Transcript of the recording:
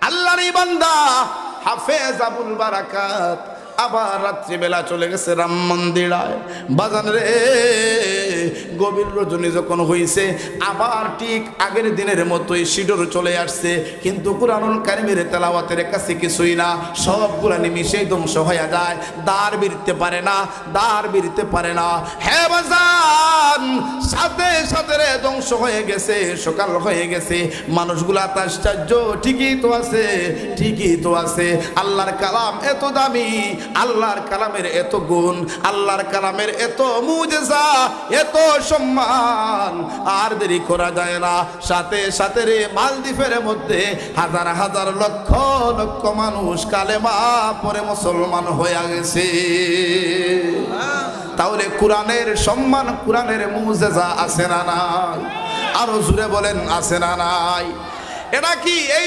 আল্লাহরই বান্দা হাফেজ আবুল বারাকাত আবার রাত্রিবেলা চলে গেছে রাম মন্দিরায়। বাজান রে, গভীর রজনী যখন হইছে আবার ঠিক আগের দিনের মতোই শিডর চলে আসছে, কিন্তু কুরআনুল কারীমের তেলাওয়াতের কাছে কিছুই না, সবগুলা নিমিষেই ধ্বংস হয়ে যায়, দ্বার বিরতে পারে না, দ্বার বিরতে পারে না। হে বাজান, সাথে সাথে রে ধ্বংস হয়ে গেছে, সকাল হয়ে গেছে। মানুষগুলা আশ্চর্য, ঠিকই তো আছে, ঠিকই তো আছে। আল্লাহর কালাম এত দামি, আল্লাহর কালামের এত গুণ, আল্লাহর কালামের এত মুজিজা, এত সম্মান, আর দেরি করা যায় না। সাথে সাথে রে মালদ্বীপের মধ্যে হাজার হাজার লক্ষ লক্ষ মানুষ কালেমা পড়ে মুসলমান হয়ে গেছে। তাহলে কোরআনের সম্মান, কোরআনের মুজিজা আছে না নাই? আরো জোরে বলেন আছে না নাই? এটা কি এই